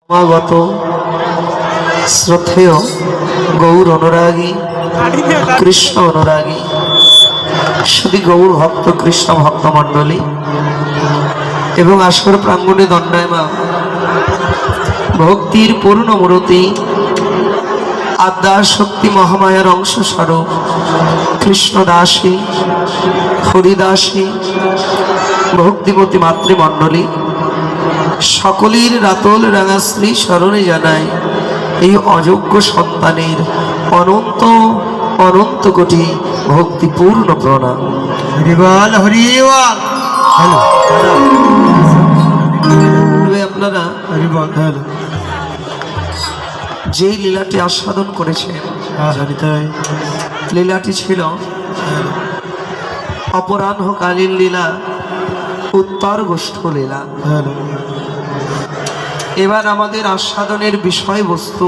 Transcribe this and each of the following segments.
সমাগত শ্রদ্ধেয় গৌর অনুরাগী কৃষ্ণ অনুরাগী শুধু গৌর ভক্ত কৃষ্ণ ভক্ত মণ্ডলী এবং আসর প্রাঙ্গণে দণ্ডায়মান ভক্তির পূর্ণ মূর্তি আদ্যার শক্তি মহামায়ার অংশ স্বরূপ কৃষ্ণ দাসী হরিদাসী ভক্তিমতী মাতৃমণ্ডলী সকলের রাতল রাঙাশ্রী স্মরণে জানায় এই অযোগ্য সন্তানের অনন্ত অনন্ত কোটি ভক্তিপূর্ণ প্রণাম। হরিবল হরিবল। হ্যালো আপনারা হরিবল। হ্যালো যেই লীলাটি আস্বাদন করেছেন লীলাটি ছিল অপরাহ্নকালীন লীলা, উত্তর গোষ্ঠ লীলা। এবার আমাদের আস্বাদনের বিষয়বস্তু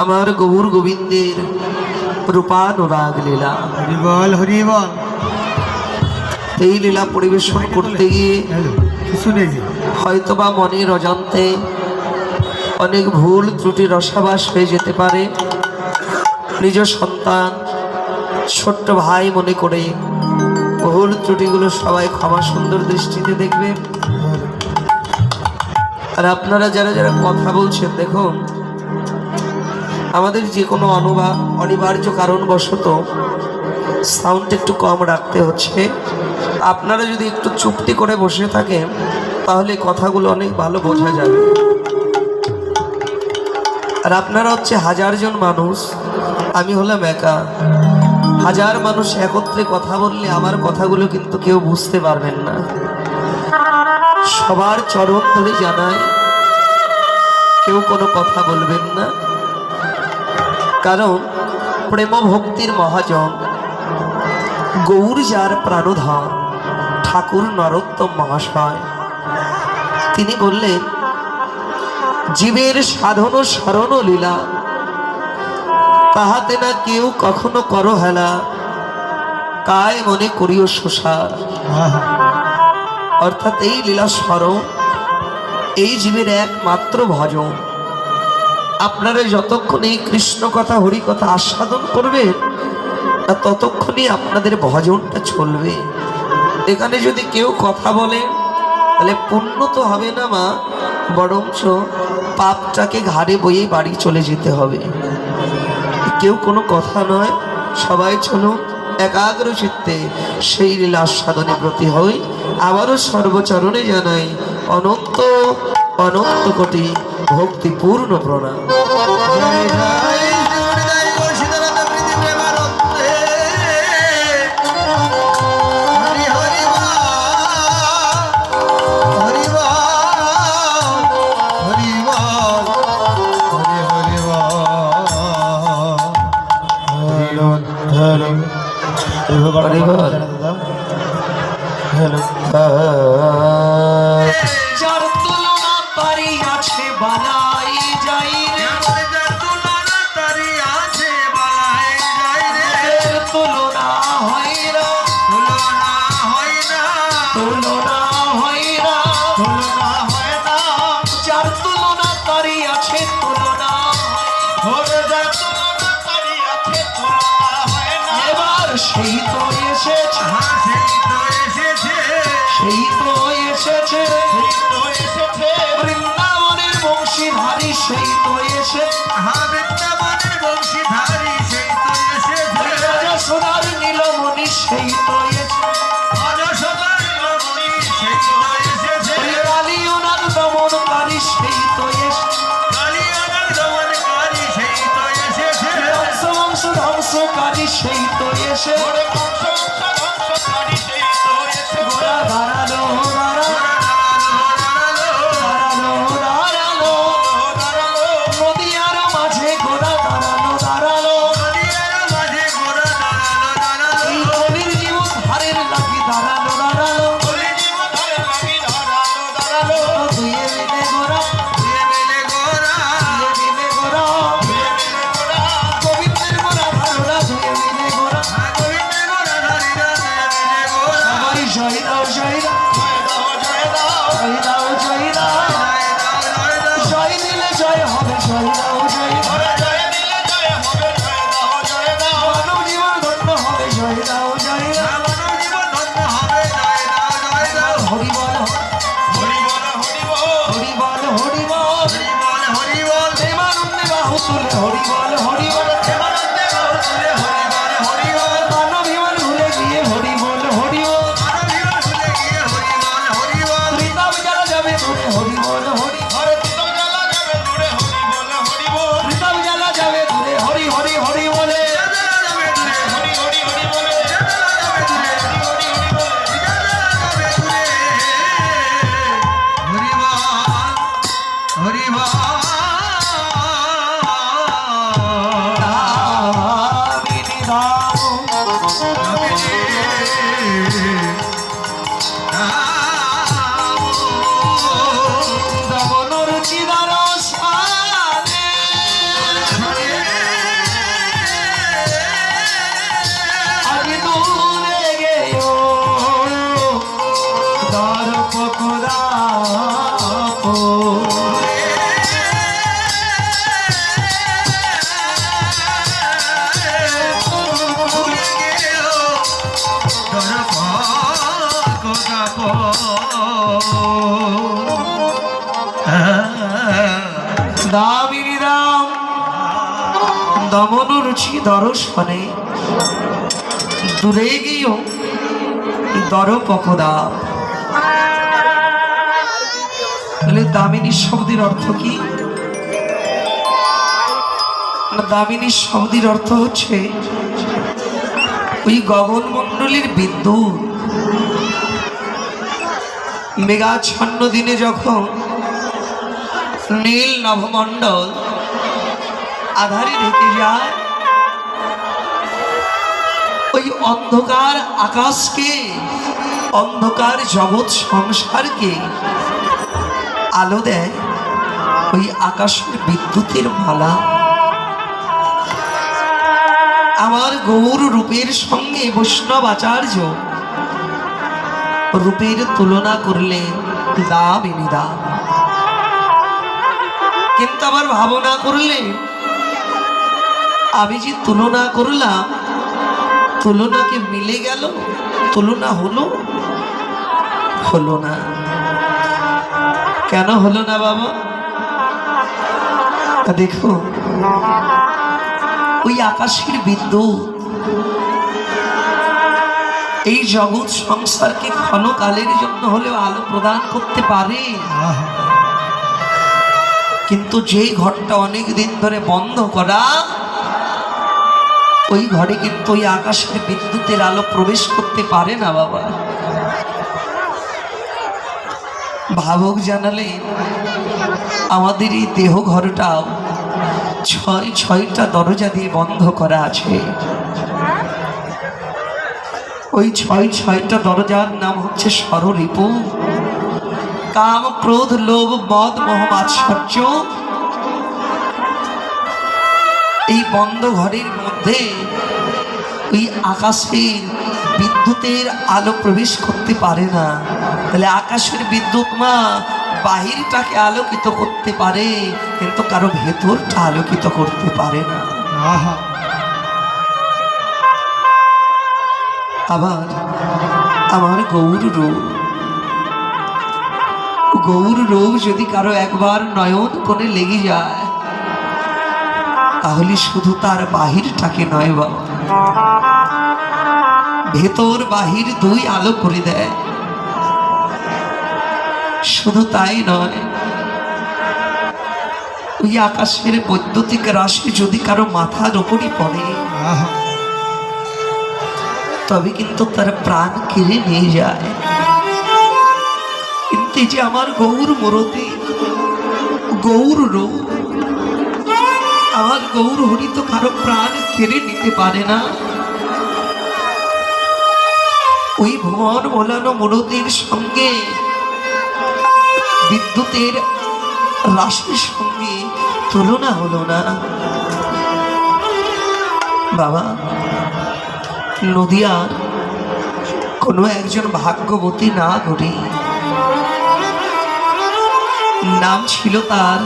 আমার গৌর গোবিন্দের রূপানুরাগ লীলা। হরিবল হরিবল। এই লীলা পরিবেশন করতে গিয়ে হয়তোবা মনের অজান্তে অনেক ভুল ত্রুটি রসাবাস হয়ে যেতে পারে। নিজ সন্তান ছোট্ট ভাই মনে করে ভুল ত্রুটিগুলো সবাই ক্ষমা সুন্দর দৃষ্টিতে দেখবেন। আর আপনারা যারা যারা কথা বলছেন, দেখুন আমাদের যে কোনো অনিবার্য কারণবশত সাউন্ড একটু কম রাখতে হচ্ছে। আপনারা যদি একটু চুপটি করে বসে থাকেন তাহলে কথাগুলো অনেক ভালো বোঝা যাবে। আর আপনারা হচ্ছে হাজারজন মানুষ, আমি হলাম একা। হাজার মানুষ একত্রে কথা বললে আমার কথাগুলো কিন্তু কেউ বুঝতে পারবেন না। সবার চরণ ধরে জানাই কেউ কোনো কথা বলবেন না, কারণ প্রেম ভক্তির মহাজন গৌর যার প্রাণধর ঠাকুর নরোত্তম মহাশয় তিনি বললেন, জীবের সাধন শরণ লীলা তাহাতে না কেউ কখনো করো হেলা, কায় মনে করিও শোষা। অর্থাৎ এই লীলা স্মরণ এই জীবের একমাত্র ভজন। আপনারা যতক্ষণ এই কৃষ্ণ কথা হরি কথা আস্বাদন করবেন না ততক্ষণই আপনাদের ভজনটা চলবে। এখানে যদি কেউ কথা বলে তাহলে পুণ্য তো হবে না মা, বরঞ্চ পাপটাকে ঘাড়ে বয়ে বাড়ি চলে যেতে হবে। কেউ কোনো কথা নয়, সবাই চলুন একাগ্র চিত্তে সেই লীলা আস্বাদনে ব্রতী হই। আবারও সর্বচরণে জানাই অনন্ত অনন্ত কোটি ভক্তিপূর্ণ প্রণাম। যার তুলনা তারি আছে বালাই যাই রে, তুলনা হয় না, তুলনা হয় না, যার তুলনা তারি আছে তুলনা, এবার সেই তো এসেছে, সেই তো এসেছে বৃন্দাবনের বংশীধারী, সেই তো এসে রাজা সোনার নীলমণি, সেই তো এসে কালিয়নাথ দমনকারী, সেই তো এসে বংশ ধ্বংসকারী, সেই তো এসে গোড়া দাঁড়ালো নদিয়ার মাঝে, গোড়া দাঁড়ালো এই কলির জীবন ধারের লাগি দাঁড়ালো দুয়ে মিলে গোড়া গোবিন্দের গোড়া ভালোরা, দুয়ে মিলে গোড়া দামিনী দাম দমন রুচি দর্শনে দূরে গিয়েও দরপকদা। তাহলে দামিনী শব্দের অর্থ কি? দামিনী শব্দের অর্থ হচ্ছে ওই গগনমণ্ডলীর বিদ্যুৎ। মেঘাচ্ছন্ন দিনে যখন নীল নভমণ্ডল আধারে ঢেকে যায়, ওই অন্ধকার আকাশকে, অন্ধকার জগৎ সংসারকে আলো দেয় ওই আকাশের বিদ্যুতের মালা। আমার গৌর রূপের সঙ্গে বৈষ্ণব আচার্য রূপের তুলনা করলেন দামিনী দাম, কিন্তু আবার ভাবনা করলেন আমি যে তুলনা করলাম, তুলনাকে মিলে গেল, তুলনা হলো হলো না। কেন হলো না বাবা? দেখো, ওই আকাশের বিদ্যুৎ এই জগৎ সংসারকে ক্ষণকালের জন্য হলেও আলো প্রদান করতে পারে, কিন্তু যে ঘরটা অনেক দিন ধরে বন্ধ করা, ওই ঘরে কিন্তু ওই আকাশের বিদ্যুতের আলো প্রবেশ করতে পারে না বাবা। ভাবক জানালেন আমাদের এই দেহ ঘরটাও ছয়টা দরজা দিয়ে বন্ধ করা আছে। ওই ছয়টা দরজার নাম হচ্ছে ষড়রিপু, কাম, ক্রোধ, লোভ, মদ, মোহ, মাৎসর্য। এই বন্ধ ঘরের মধ্যে ওই আকাশের বিদ্যুতের আলো প্রবেশ করতে পারে না। তাহলে আকাশের বিদ্যুৎ মা বাহিরটাকে আলোকিত করতে পারে, কিন্তু কারো ভেতরটা আলোকিত করতে পারে না। আবার আমার গৌর রূপ যদি কারো একবার নয়ন কোণে লেগে যায়, তাহলে শুধু তার বাহিরটাকে নয় বাবা, ভেতর বাহির দুই আলো করে দেয়। শুধু তাই নয়, ওই আকাশের বৈদ্যুতিক রাশি যদি কারো মাথার উপরই পড়ে, তবে কিন্তু তার প্রাণ কেড়ে নিয়ে যায়। কিন্তু যে আমার গৌর মূরতি, গৌর রূপ, আমার গৌর হরি তো কারো প্রাণ কেড়ে নিতে পারে না। ওই ভুবন ভোলানো মূরতির সঙ্গে বিদ্যুতের রাশির সঙ্গে তুলনা হলো না বাবা। নদিয়ার কোনো একজন ভাগ্যবতী নাগরী, নাম ছিল তার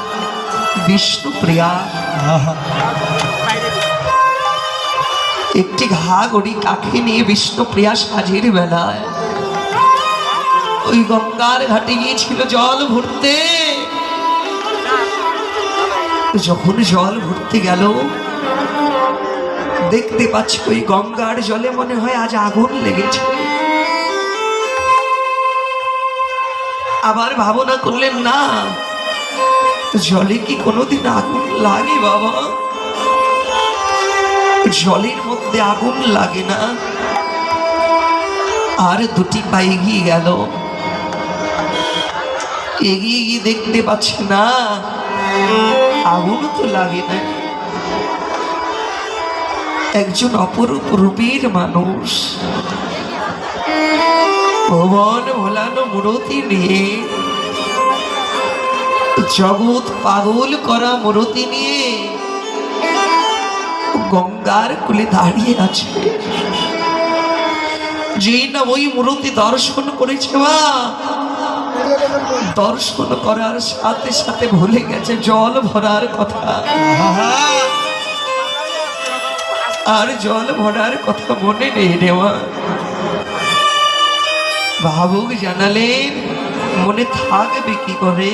বিষ্ণুপ্রিয়া। একটি ঘাগড়ি কাকে নিয়ে বিষ্ণুপ্রিয়া সাজের বেলায় ওই গঙ্গার ঘাটে গিয়েছিল জল ভরতে। যখন জল ভরতে গেল, দেখতে পাচ্ছি ওই গঙ্গার জলে মনে হয় আজ আগুন লেগেছে। আবার ভাবনা করলেন না, জলে কি কোনোদিন আগুন লাগে বাবা? জলের মধ্যে আগুন লাগে না। আর দুটি পা এগিয়ে গেল, এগিয়ে গিয়ে দেখতে পাচ্ছি না আগুন তো লাগে না। একজন অপরূপ রূপের মানুষ ভুবন ভোলানো মূরতি নিয়ে, জগৎ পাগল করা মূরতি নিয়ে গঙ্গার কূলে দাঁড়িয়ে আছে। যেই না ওই মূরতি দর্শন করেছে মা, দর্শন করার সাথে সাথে ভুলে গেছে জল ভরার কথা। আর জল ভরার কথা মনে নেই রে মা। ভাবুক জানালেন মনে থাকবে কি করে?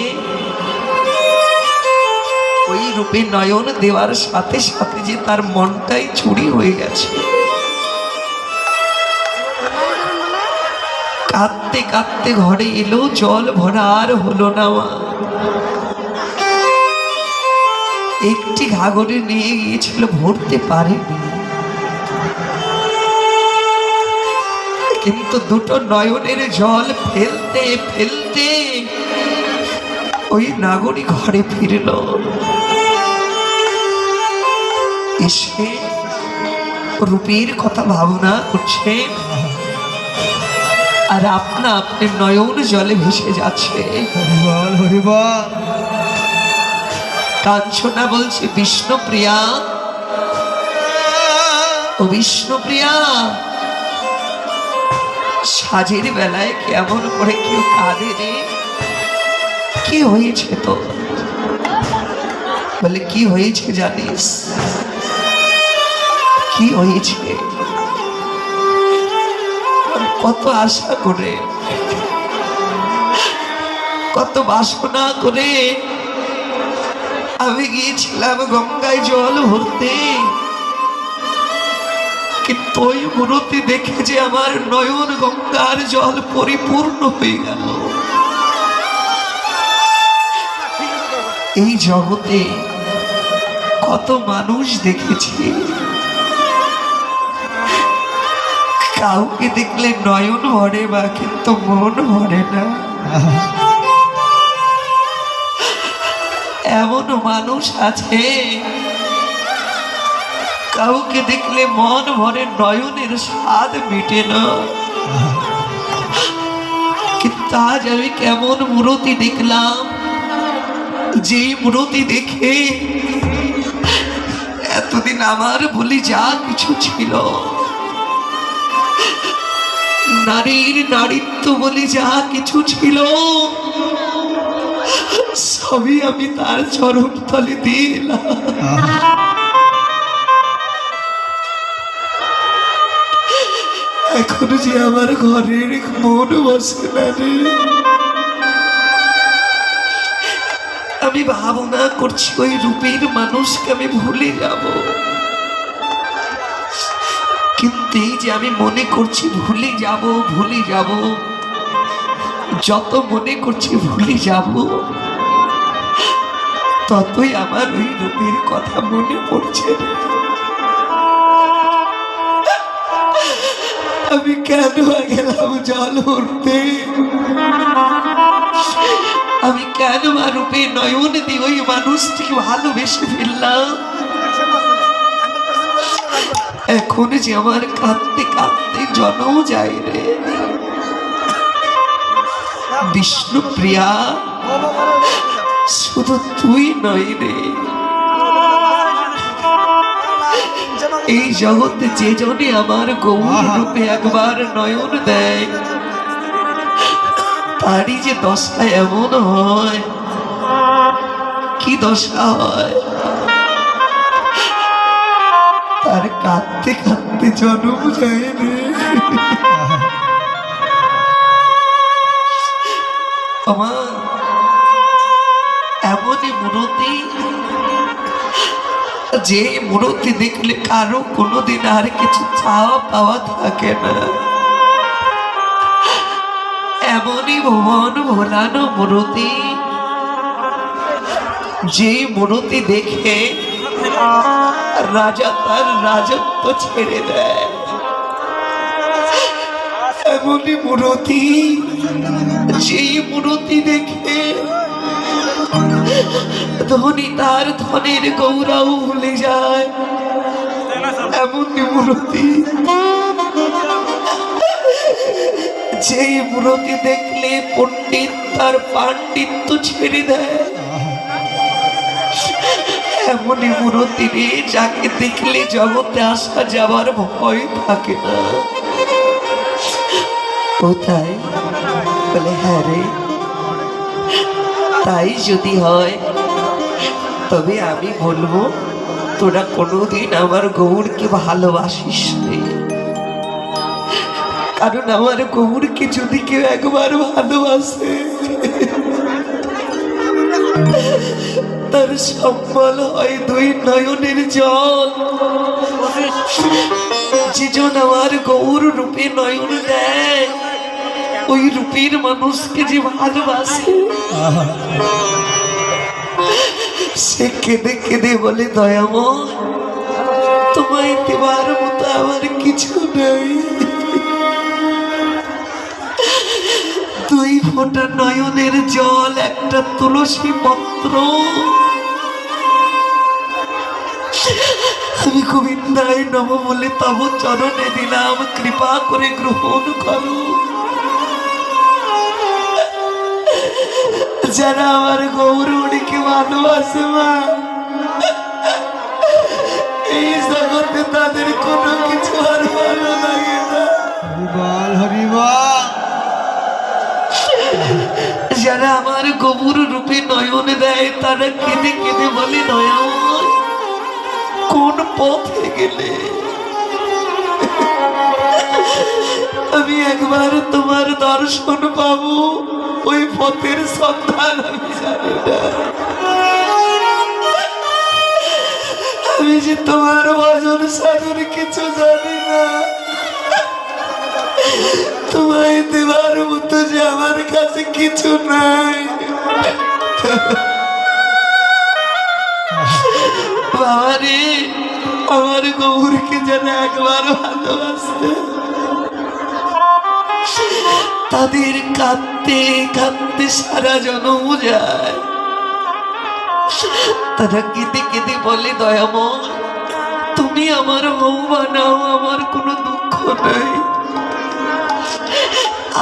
ওই রূপে নয়ন দেওয়ার সাথে সাথে যে তার মনটাই চুরি হয়ে গেছে। কাঁদতে কাঁদতে ঘরে এলো, জল ভরা আর হলো না মা। একটি ঘাগরে নিয়ে গিয়েছিল, ভরতে পারেনি। কিন্তু দুটো নয়নের জল ফেলতে ফেলতে ওই নাগরী ঘরে ফিরল। এসে রূপের কথা ভাবনা করছে, আর আপনা আপনি নয়ন জলে ভেসে যাচ্ছে। হরিবল হরিবল। কাঞ্চনা বলছে, বিষ্ণুপ্রিয়া, ও বিষ্ণুপ্রিয়া, সাজের বেলায় কেমন করে কেউ কাঁদে রে? কি হয়েছে তো? বলে, কি হয়েছে জানিস? কি হয়েছে? কত আশা করে, কত বাসনা করে আমি গিয়েছিলাম গঙ্গায় জল ভরতে, কিন্তু ওই মূর্তি দেখে যে আমার নয়ন গঙ্গার জল পরিপূর্ণ হয়ে গেল। এই জগতে কত মানুষ দেখেছি, কাউকে দেখলে নয়ন ভরে বা কিন্তু মন ভরে না। এমন মানুষ আছে কাউকে দেখলে মন ভরে, নয়নের স্বাদ মিটে না। কিন্তু আজ আমি কেমন মূর্তি দেখলাম, যে মূর্তি দেখে এতদিন আমার বলি যা কিছু ছিল, নারীর নারীত্ব বলি যা কিছু ছিল, সবই আমি তার চরণ তলে দিলাম। এখনো যে আমার ঘরের মন বসে না রে। আমি ভাবনা করছি ওই রূপের মানুষকে আমি ভুলে যাব, কিন্তু এই যে আমি মনে করছি ভুলে যাব ভুলে যাব, যত মনে করছি ভুলে যাব, ততই আমার ওই রূপের কথা মনে পড়ছে। আমি কেন গেলাম জল ভরতে? আমি কেন রূপে নয়ন দিয়ে ওই মানুষটিকে ভালোবেসে ফেললাম? এখন যে আমার কাঁদতে কাঁদতে জন্ম যায় রে। বিষ্ণুপ্রিয়া, শুধু তুই নয় রে, এই জগতে যে জনে আমার গৌর রূপে একবার নয়ন দেয়, তারই যে দশা এমন হয়। কি দশা হয়? তার কাঁদতে কাঁদতে জন্ম যায় রে। আমার এমনই মূর্তি, যে মূর্তি দেখলে কারো কোনোদিন আর কিছু চাওয়া পাওয়া থাকে না। এমনই ভুবন ভোলানো মূর্তি, যে মূর্তি দেখে রাজা তার রাজত্ব ছেড়ে দেয়। এমনই মূর্তি, যেই মূর্তি দেখে ধনী তার ধনের গৌরব ভুলে যায়। এমনই মূর্তি, যেই মূর্তি দেখলে পণ্ডিত তার পাণ্ডিত্য ছেড়ে দেয়। এমনই মূর্তি রে, যাকে দেখলে জগতে আসা যাওয়ার ভয় থাকে না। কোথায়? বলে, হ্যাঁ রে, তাই যদি হয় তবে আমি বলবো তোরা কোনোদিন আমার গৌরকে ভালোবাসিস রে। কারণ আমার গৌরকে যদি কেউ একবার ভালোবাসে তার সম্বল হয় দুই নয়নের জল। যেজন আমার গৌর রূপে নয়ন দেয়, ওই রূপের মানুষকে যে ভালোবাসে সে কেঁদে কেঁদে বলে, দয়াময় তোমায় দেবার মতো আমার কিছু নেই। দুই ফোঁটা নয়নের জল, একটা তুলসী পত্র আমি গোবিন্দায় নম বলে তব চরণে দিলাম, কৃপা করে গ্রহণ করো। যারা আমার গৌরীকে ভালোবাসে মা, এই জগতে তাদের কোনো কিছু আর ভালো লাগে না। হরিবল হরিবল। যারা আমার গৌর রূপে নয়ন দেয় তারা কেঁদে কেঁদে বলে, নয়ন কোন পথে গেলে? আমি একবার তোমার দর্শন পাবো, ওই পথের সন্ধান আমি জানি না। আমি যে তোমার ভজন সাধন কিছু জানি না, তোমায় দেবার মতো যে আমার কাছে কিছু নাই। বাবারে, আমার গৌরকে যেন একবার ভালোবাসে, তাদের কাঁদতে কাঁদতে সারা জনম যায়। তারা কেঁদে কেঁদে বলে, দয়াময় তুমি আমার বউ বানাও, আমার কোনো দুঃখ নাই।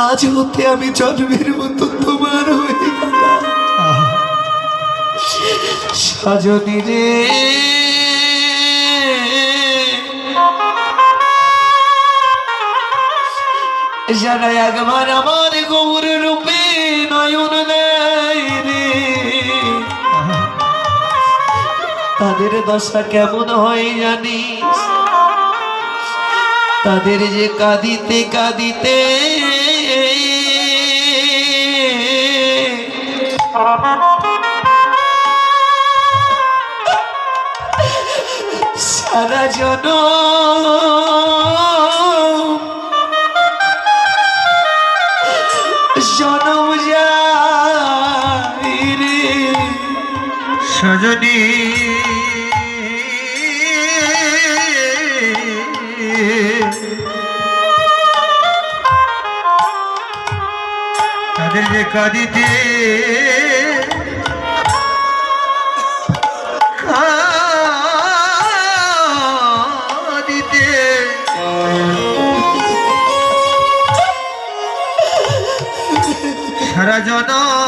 আজ হতে আমি জন্মের মতো তোমার হয়ে গেলাম। সজনী রে, যারা একবার আমার গৌর রূপে নয়ন দেয় রে, তাদের দশা কেমন হয় জানিস? তাদের যে কাঁদিতে কাঁদিতে সারা জনম যায় রে। সজনী তাদের যে কাঁদিতে কাঁদিতে সারা জনম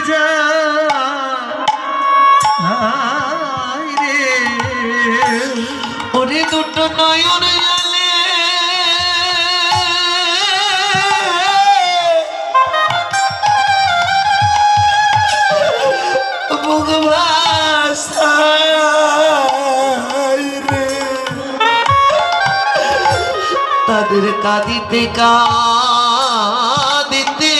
যায় রে। ওরে দুটো নয়ন জলে বুক ভাসায় রে। তাদের কাঁদিতে কাঁদিতে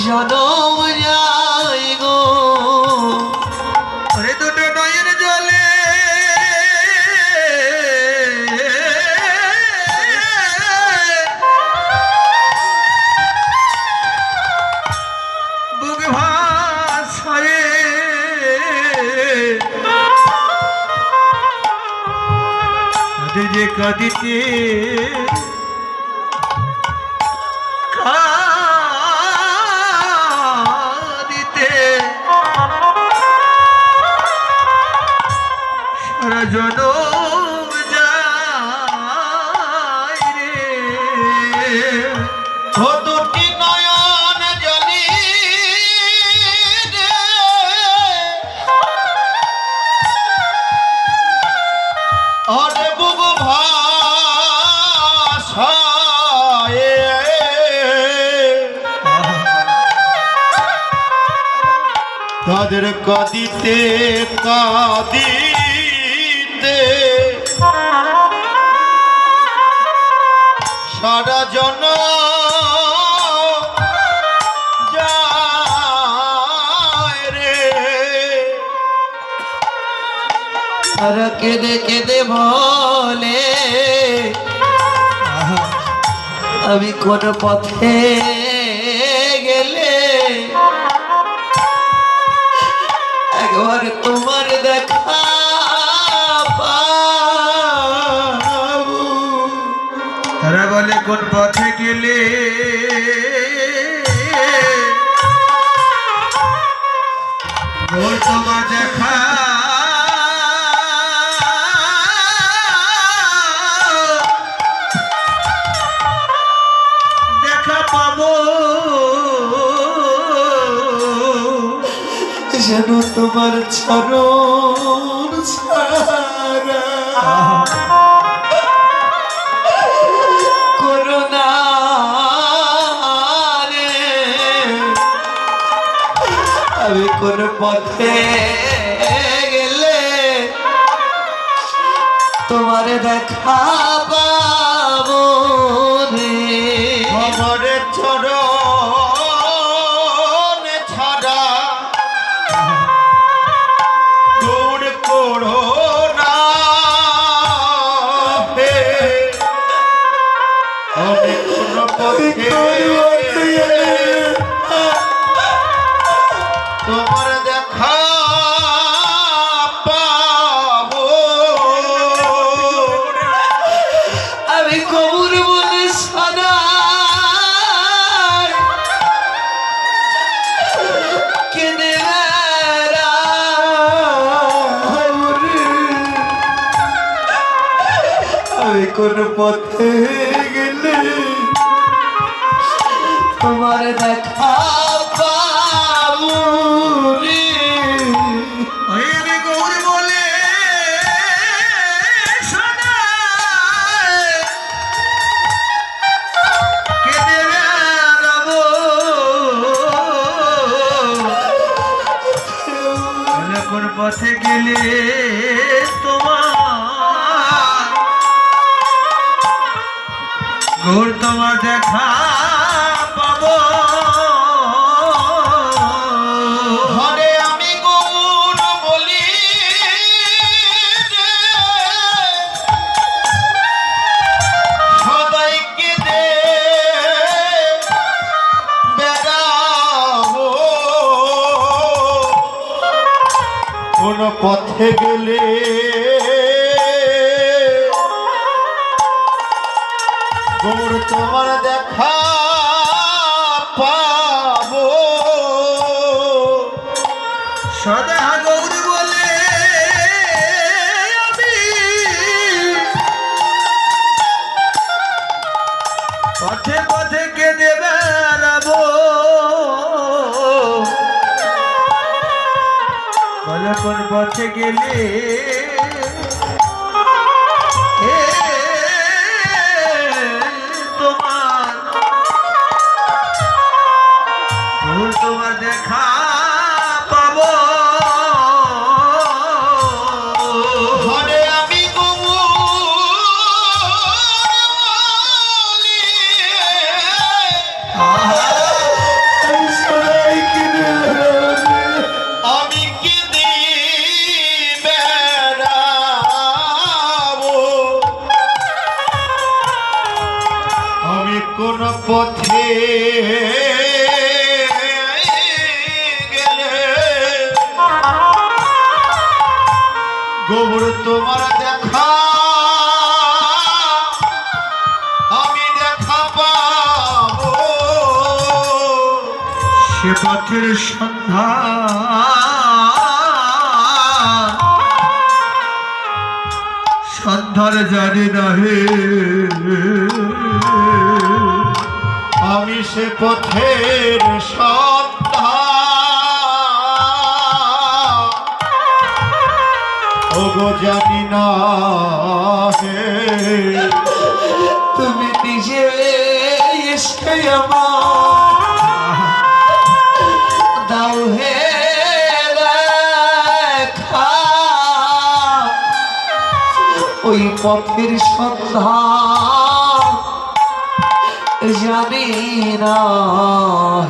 জনম যায় গো। ওরে দুটো নয়ন জলে বুক ভাসায় তাদের যে কাঁদিতে কাঁদিতে সারা জনম যায় রে। ও দুটি নয়ন জলি রে, ওরে বুক ভাসায় তাদের কাঁদিতে কাঁদিতে সারা জন যায় রে। আর কেঁদে কেঁদে বলে আমি কোন পথে গেলে একবার তোমার দেখা পাবো। তারা বলে কোন পথে গেলে তোমার দেখা পাবো। যেন তোমার চরণ ছাড়া করুণা রে আমি কোন পথে গেলে তোমার দেখা পাবো রে। আমার চরণ ছাড়া দূর করো না হে। আমি কোন পথে তোমার দেখা পাবো। আমি কবুর বলে সাদা কেনে আমি কোন পথে গেলে তোমার দেখা পাবো রে। আমি গৌর বলে শোনায় কেঁদে বেড়াবো। কোন পথে গেলে তোমার গৌর তোমার দেখা পাবো। হরে আমি গৌর বলি রে, সবাইকে দে বেড়াবো। কোন পথে গেলে গৌর তোমার দেখা পাবো। সদা গৌর বলে আমি পথে পথে কেঁদে বেড়াবো। বলে কোন পথে গেলে তোমার তোমার দেখা পাবো। হরে আমি আমি কেঁদে বেড়াবো। আমি কোন পথে গেলে গৌর তোমার দেখা আমি দেখা পাবো। সে পথের সন্ধান জানি না হে। আমি সে পথের সন্ধান ওগো জানি না হে। তুমি নিজে এসে আমার দাও হে পথের সন্ধান জানি না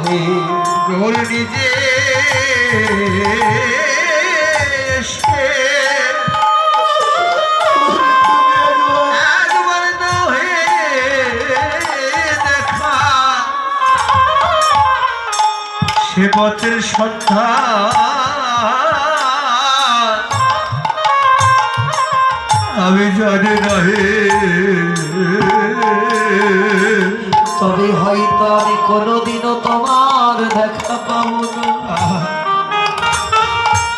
হে গৌর নিজে এসে একবার নহে দেখা সে পথের সন্ধান আমি জানি না হে তবে হয়তো আমি কোনোদিনও তোমার দেখা পাবো না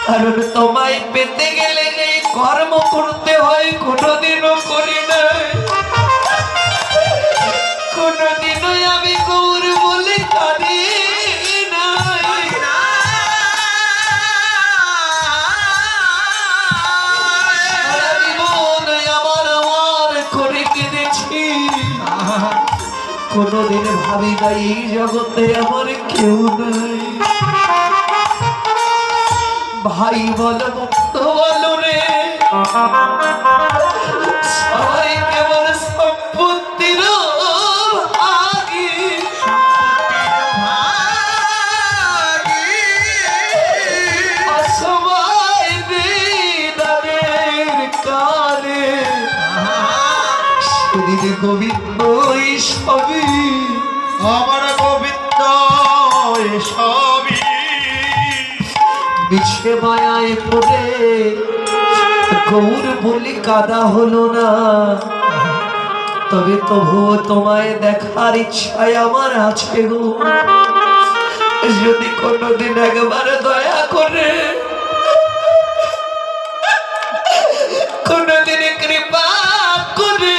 কারণ তোমায় পেতে গেলে যে কর্ম করতে হয় কোনোদিনও করি না কোনোদিনও আমি গৌর বলে কাঁদি নাই সারা জীবন আমার আমার করে কেঁদেছি কোনোদিন ভাবি নাই এই জগতে আমার কেউ নাই ভাই বলো মুক্ত বলো রে সবাই কেবল সম্পত্তির ভাগী সবাই বিদারের কালে সেদিন গোবিন্দ সবই আমার গোবিন্দ সবই মিছে মায়ায় পড়ে গৌর বলি কাদা হলো না তবে তবুও তোমায় দেখার ইচ্ছায় আমার আছে গো যদি কোনোদিন একবার দয়া করে কোনোদিন কৃপা করে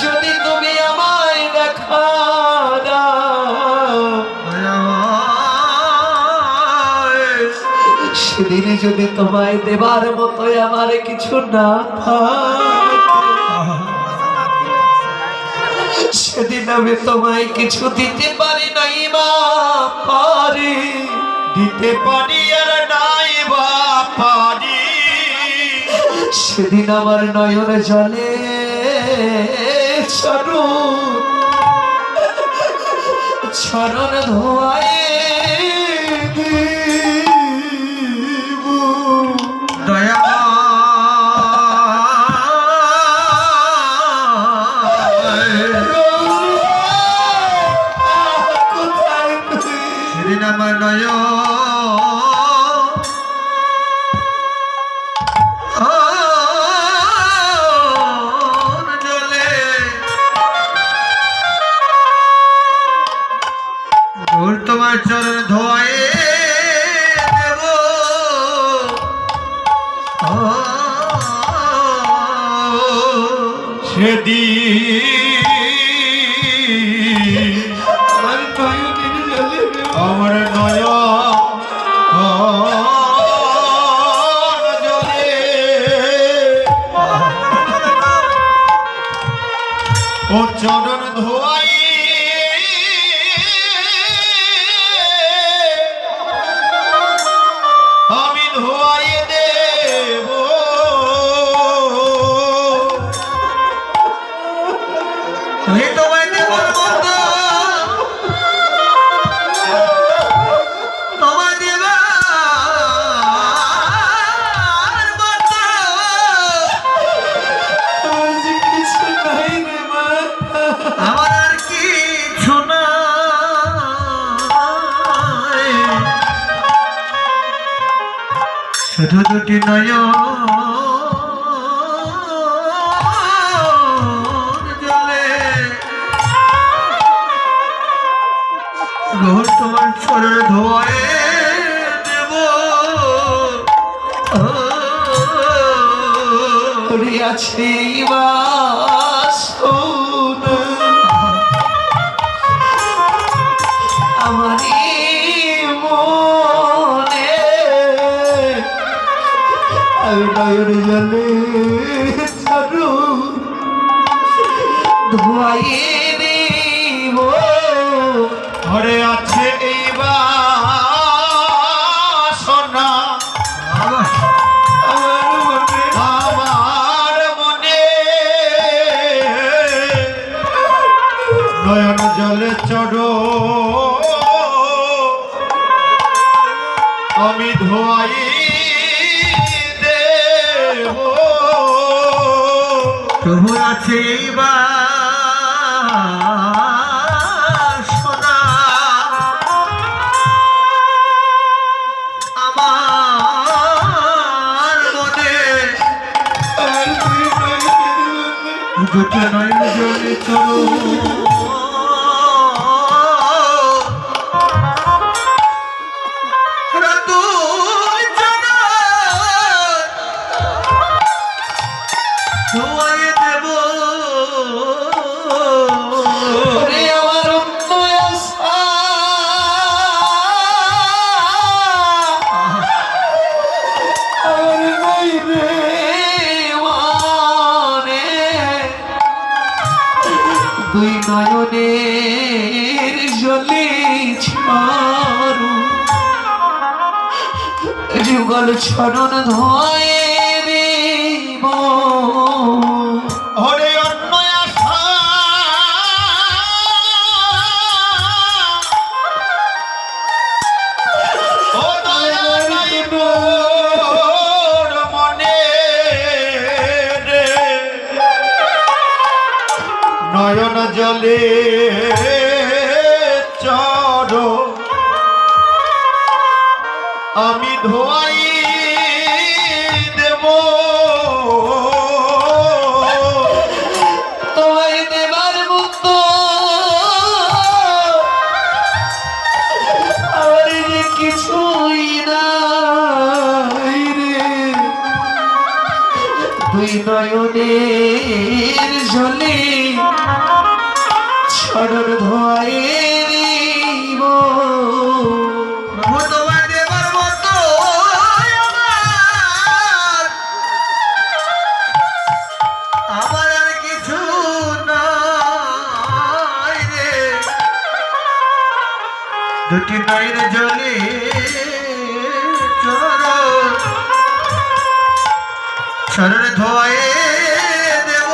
যদি তুমি আমায় দেখা দাও সেদিন যদি তোমায় দেবার মতো আমার কিছু না থাকে সেদিন আমি তোমায় কিছু দিতে পারি নাই মা পারি দিতে পারি আর নাই বা পারি সেদিন আমার নয়ন জলে চরণ ধোয়ায় দয়া কোথায় সেদিন আমার নয় তোমার চরণ ধোয়ে দেব সেদিন আমার নয় জলে ও চরণ ধোয়াই আমি ধোয়াই দেব তোমায় দেবার মতো তোমায় দেবার মতো কিছু নাই রে মা আমার আর কিছু নাই শুধু দুটি নয়ন জলে গৌর তোমার চরণ ধোয়ে দেব করিয়াছি বাসনা আমারি মনে আর নয়ন জলে চরণ ধোয়াইয়ে দিব ঘরে আছে এই বাসনা ধোয়াই দেব। প্রভু আছে এইবার সোনা আমার মনে দুটো নয় জলে চলো ওরে আমার অন্য আশা, আমার নাই রে মানে, দুই নয়নের জলে ছাড়ু যুগল ছড়ন ধোয়ে দেব। হরে অন্য আশা ও দয়া নাই মোর মনে রে, নয়ন জলে চর আমি ধোয়াই দেব। তোমায় দেবার মতো আমার যে কিছুই নাই রে, দুই নয়নের জলে ছড়র ধোয়ে দিব। প্রভু তোমায় দেবার মতো আমার আর কিছু নাই রে, দুটি নয়ন জলে চরণ ধোয়ে দেব।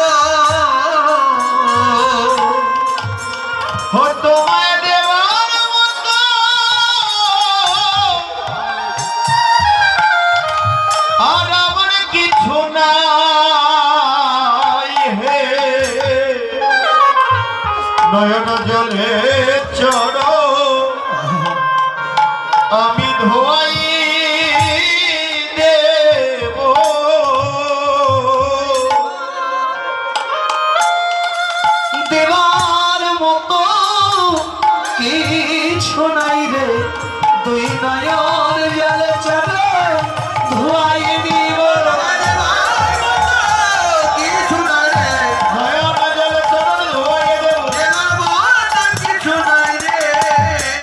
ও তোমায় দেবার মতো আর আমার কিছু নাই হে, নয়ন জলে চর আমি ধোয়াই দেব। দেবার মতো কিছু নাই রে, দুই নয়ন জলে চলে ধোয়াই